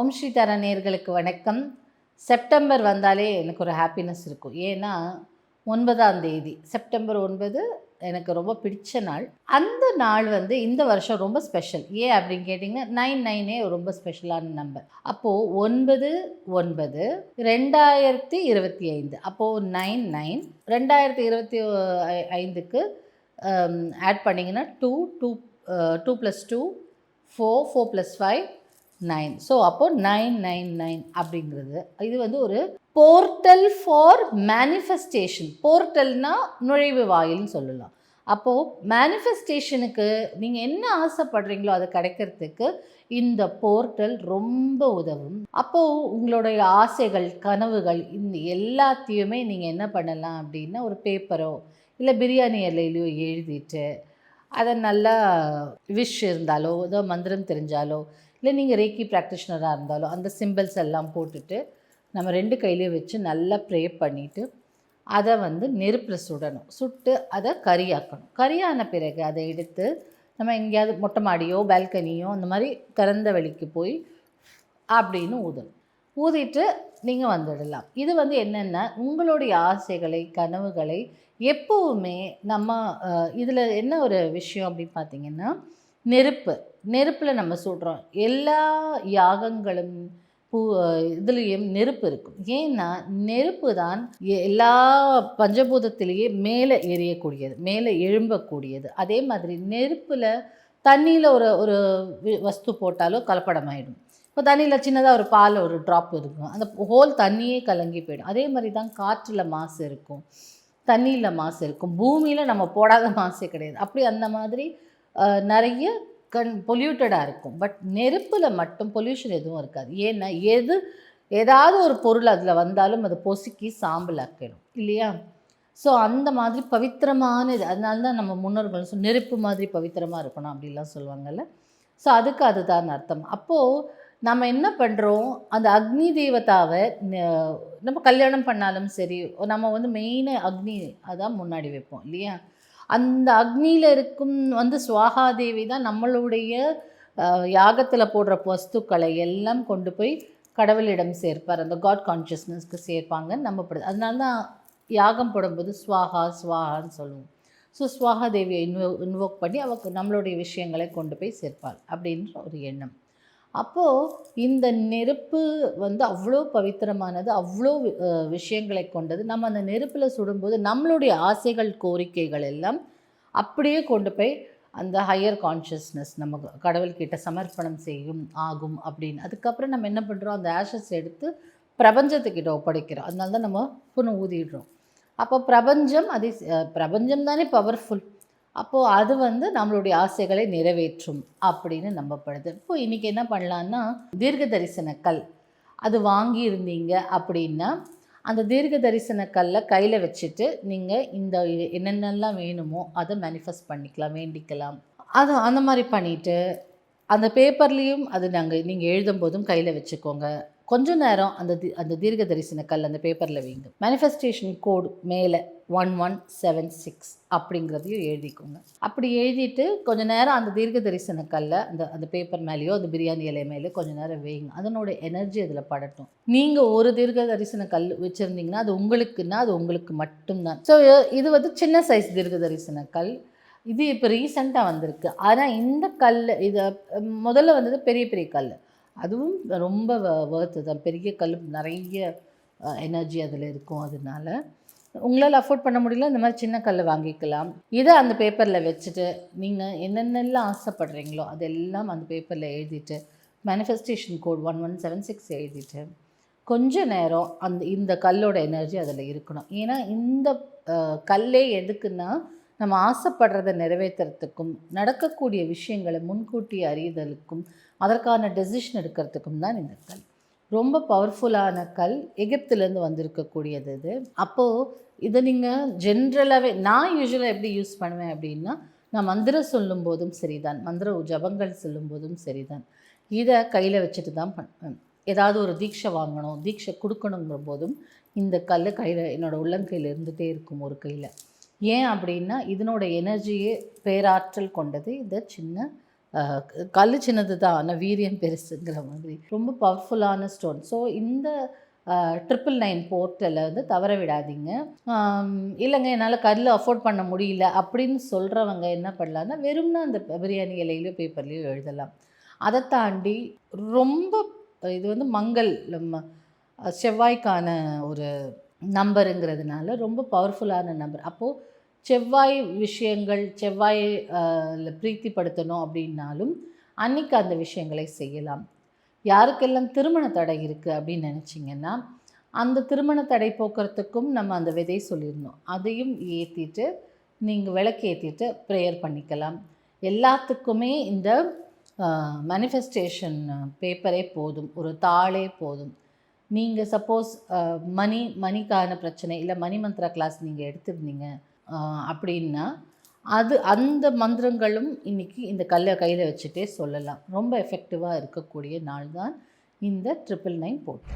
ஓம் ஸ்ரீ தர நேயர்களுக்கு வணக்கம். செப்டம்பர் வந்தாலே எனக்கு ஒரு ஹாப்பினஸ் இருக்கும். ஏன்னா 9ஆம் தேதி செப்டம்பர் 9 எனக்கு ரொம்ப பிடிச்ச நாள். அந்த நாள் வந்து இந்த வருஷம் ரொம்ப ஸ்பெஷல். ஏன் அப்படின்னு கேட்டிங்கன்னா 99 ரொம்ப ஸ்பெஷலான நம்பர். அப்போது 9/9 2025 அப்போது 99 2025க்கு ஆட் பண்ணிங்கன்னா 2 2 2 + 2 4 4 + 5 9. ஸோ அப்போது 999 அப்படிங்கிறது இது வந்து ஒரு போர்ட்டல் ஃபார் மேனிஃபெஸ்டேஷன். போர்ட்டல்னா நுழைவு வாயில்னு சொல்லலாம். அப்போது மேனிஃபெஸ்டேஷனுக்கு நீங்கள் என்ன ஆசைப்படுறீங்களோ அது கிடைக்கிறதுக்கு இந்த போர்ட்டல் ரொம்ப உதவும். அப்போது உங்களுடைய ஆசைகள், கனவுகள் இந்த எல்லாத்தையுமே நீங்கள் என்ன பண்ணலாம் அப்படின்னா ஒரு பேப்பரோ இல்லை பிரியாணி இலையிலையோ எழுதிட்டு அதை நல்லா விஷ் இருந்தாலோ ஏதோ மந்திரம் தெரிஞ்சாலோ இல்லை நீங்கள் ரேக்கி ப்ராக்டிஷனராக இருந்தாலோ அந்த சிம்பிள்ஸ் எல்லாம் போட்டுட்டு நம்ம 2 கையிலையும் வச்சு நல்லா ப்ரே பண்ணிவிட்டு அதை வந்து நெருப்பில் சுடணும். சுட்டு அதை கரியாக்கணும். கரியான பிறகு அதை எடுத்து நம்ம எங்கேயாவது மொட்டை மாடியோ பால்கனியோ அந்த மாதிரி திறந்த வெளிக்கு போய் அப்படின்னு ஊதணும். ஊதிட்டு நீங்கள் வந்துடலாம். இது வந்து என்னென்னா உங்களுடைய ஆசைகளை, கனவுகளை எப்போவுமே நம்ம இதில் என்ன ஒரு விஷயம் அப்படின்னு பார்த்திங்கன்னா நெருப்பில் நம்ம சுடுறோம். எல்லா யாகங்களும் இதுலேயும் நெருப்பு இருக்கும். ஏன்னா நெருப்பு தான் எல்லா பஞ்சபூதத்திலேயே மேலே எரியக்கூடியது, மேலே எழும்பக்கூடியது. அதே மாதிரி நெருப்பில் தண்ணியில் ஒரு ஒரு வஸ்து போட்டாலோ கலப்படமாயிடும். இப்போ தண்ணியில் சின்னதாக ஒரு பால் ஒரு ட்ராப் இருக்கும், அந்த ஹோல் தண்ணியே கலங்கி போயிடும். அதே மாதிரி தான் காற்றில் மாசு இருக்கும், தண்ணியில் மாசு இருக்கும், பூமியில் நம்ம போடாத மாசே கிடையாது. அப்படி அந்த மாதிரி நிறைய பொல்யூட்டடாக இருக்கும். பட் நெருப்பில் மட்டும் பொல்யூஷன் எதுவும் இருக்காது. ஏன்னா ஏதாவது ஒரு பொருள் அதில் வந்தாலும் அது பொசுக்கி சாம்பல் ஆக்கிடும் இல்லையா? ஸோ அந்த மாதிரி பவித்திரமானது. அதனால தான் நம்ம முன்னோர்கள் நெருப்பு மாதிரி பவித்திரமாக இருக்கணும் அப்படிலாம் சொல்லுவாங்கள்ல. ஸோ அதுக்கு அதுதான் அர்த்தம். அப்போது நம்ம என்ன பண்ணுறோம், அந்த அக்னி தேவதாவை நம்ம கல்யாணம் பண்ணாலும் சரி, நம்ம வந்து மெயினாக அக்னி அதான் முன்னாடி வைப்போம் இல்லையா? அந்த அக்னியில் இருக்கும் வந்து சுவாகாதேவி தான் நம்மளுடைய யாகத்தில் போடுற வஸ்துக்களை எல்லாம் கொண்டு போய் கடவுளிடம் சேர்ப்பார். அந்த காட் கான்ஷியஸ்னஸ்க்கு சேர்ப்பாங்கன்னு நம்பப்படுது. அதனால தான் யாகம் போடும்போது ஸ்வாஹா ஸ்வாஹான்னு சொல்லுவோம். ஸோ ஸ்வாஹா தேவியை இன்வோக் பண்ணி அவருக்கு நம்மளுடைய விஷயங்களை கொண்டு போய் சேர்ப்பாள் அப்படின்ற ஒரு எண்ணம். அப்போது இந்த நெருப்பு வந்து அவ்வளோ பவித்திரமானது, அவ்வளோ விஷயங்களை கொண்டது. நம்ம அந்த நெருப்பில் சுடும்போது நம்மளுடைய ஆசைகள், கோரிக்கைகள் எல்லாம் அப்படியே கொண்டு போய் அந்த ஹையர் கான்ஷியஸ்னஸ் நம்ம கடவுள்கிட்ட சமர்ப்பணம் செய்யும் ஆகும் அப்படின்னு. அதுக்கப்புறம் நம்ம என்ன பண்ணுறோம், அந்த ஆஷஸ் எடுத்து பிரபஞ்சத்துக்கிட்ட ஒப்படைக்கிறோம். அதனால தான் நம்ம புண்ணு ஊதிடுறோம். அப்போ பிரபஞ்சம் தானே பவர்ஃபுல். அப்போது அது வந்து நம்மளுடைய ஆசைகளை நிறைவேற்றும் அப்படின்னு நம்பப்படுது. இப்போ இன்றைக்கி என்ன பண்ணலான்னா, தீர்க்க தரிசன கல் அது வாங்கியிருந்தீங்க அப்படின்னா அந்த தீர்க்க தரிசன கல்லை கையில் வச்சுட்டு நீங்கள் இந்த என்னென்னலாம் வேணுமோ அதை மேனிஃபெஸ்ட் பண்ணிக்கலாம், வேண்டிக்கலாம். அது அந்த மாதிரி பண்ணிவிட்டு அந்த பேப்பர்லேயும் அது நீங்கள் எழுதும்போதும் கையில் வச்சுக்கோங்க. கொஞ்ச நேரம் அந்த தீர்க்க தரிசன கல் அந்த பேப்பரில் வைங்க. மேனிஃபெஸ்டேஷன் கோடு மேலே 1176 அப்படிங்கிறதையும் எழுதிக்கோங்க. அப்படி எழுதிட்டு கொஞ்சம் நேரம் அந்த தீர்க்க தரிசன கல்லை அந்த பேப்பர் மேலேயோ அந்த பிரியாணி இலை மேலேயோ கொஞ்சம் நேரம் வைங்க. அதனோட எனர்ஜி அதில் படட்டும். நீங்கள் ஒரு தீர்க்க தரிசன கல் வச்சுருந்தீங்கன்னா அது உங்களுக்குன்னா அது உங்களுக்கு மட்டும்தான். ஸோ இது வந்து சின்ன சைஸ் தீர்க்க தரிசன கல். இது இப்போ ரீசெண்டாக வந்திருக்கு. ஆனால் இந்த கல் இதை முதல்ல வந்தது பெரிய பெரிய கல். அதுவும் ரொம்ப வர்த்து தான். பெரிய கல் நிறைய எனர்ஜி அதில் இருக்கும். அதனால உங்களால் அஃபோர்ட் பண்ண முடியல இந்த மாதிரி சின்ன கல் வாங்கிக்கலாம். இதை அந்த பேப்பரில் வச்சுட்டு நீங்கள் என்னென்னலாம் ஆசைப்படுறீங்களோ அதெல்லாம் அந்த பேப்பரில் எழுதிட்டு மேனிஃபெஸ்டேஷன் கோட் 1176 எழுதிட்டு கொஞ்ச நேரம் இந்த கல்லோட எனர்ஜி அதில் இருக்கணும். ஏன்னா இந்த கல்லே எதுக்குன்னா நம்ம ஆசைப்படுறதை நிறைவேற்றுறதுக்கும் நடக்கக்கூடிய விஷயங்களை முன்கூட்டி அறியுதலுக்கும் அதற்கான டெசிஷன் எடுக்கிறதுக்கும் தான் இந்த கல். ரொம்ப பவர்ஃபுல்லான கல். எகிப்துலேருந்து வந்திருக்கக்கூடியது இது. அப்போது இதை நீங்கள் ஜென்ரலாகவே நான் யூஸ்வலாக எப்படி யூஸ் பண்ணுவேன் அப்படின்னா, நான் மந்திரம் சொல்லும் போதும் சரிதான், மந்திர ஜபங்கள் சொல்லும் போதும் சரிதான், இதை கையில் வச்சுட்டு தான் பண்ணுவேன். ஏதாவது ஒரு தீட்சை வாங்கணும், தீட்சை கொடுக்கணுங்கிற போதும் இந்த கல் கையில் என்னோடய உள்ளங்கையில் இருந்துகிட்டே இருக்கும் ஒரு கையில். ஏன் அப்படின்னா இதனோட எனர்ஜியே பேராற்றல் கொண்டது இந்த சின்ன கல் சின்னது தான் ஆனால் வீரியம் பெருசுங்கிற மாதிரி ரொம்ப பவர்ஃபுல்லான ஸ்டோன். ஸோ இந்த 999 போர்ட்டலை வந்து தவற விடாதீங்க. இல்லைங்க என்னால் கல் அஃபோர்ட் பண்ண முடியல அப்படின்னு சொல்கிறவங்க என்ன பண்ணலான்னா, வெறும்னா அந்த பிரியாணி இலையிலையோ பேப்பர்லேயோ எழுதலாம். அதை தாண்டி ரொம்ப இது வந்து செவ்வாய்க்கான ஒரு நம்பருங்கிறதுனால ரொம்ப பவர்ஃபுல்லான நம்பர். அப்போது செவ்வாய் விஷயங்கள், செவ்வாய் பிரீத்திப்படுத்தணும் அப்படின்னாலும் அன்றைக்கி அந்த விஷயங்களை செய்யலாம். யாருக்கெல்லாம் திருமண தடை இருக்குது அப்படின்னு நினச்சிங்கன்னா, அந்த திருமண தடை போக்குறதுக்கும் நம்ம அந்த விதை சொல்லியிருந்தோம். அதையும் ஏற்றிட்டு நீங்கள் விளக்கு ஏற்றிட்டு ப்ரேயர் பண்ணிக்கலாம். எல்லாத்துக்குமே இந்த மேனிஃபெஸ்டேஷன் பேப்பரே போதும், ஒரு தாளே போதும். நீங்கள் சப்போஸ் மணிக்கான பிரச்சனை இல்லை மணி மந்த்ரா கிளாஸ் நீங்கள் எடுத்திருந்தீங்க அப்படின்னா அந்த மந்திரங்களும் இன்றைக்கி இந்த கல்லை கையில் வச்சுட்டே சொல்லலாம். ரொம்ப எஃபெக்டிவாக இருக்கக்கூடிய நாள் தான் இந்த 999 போட்டு.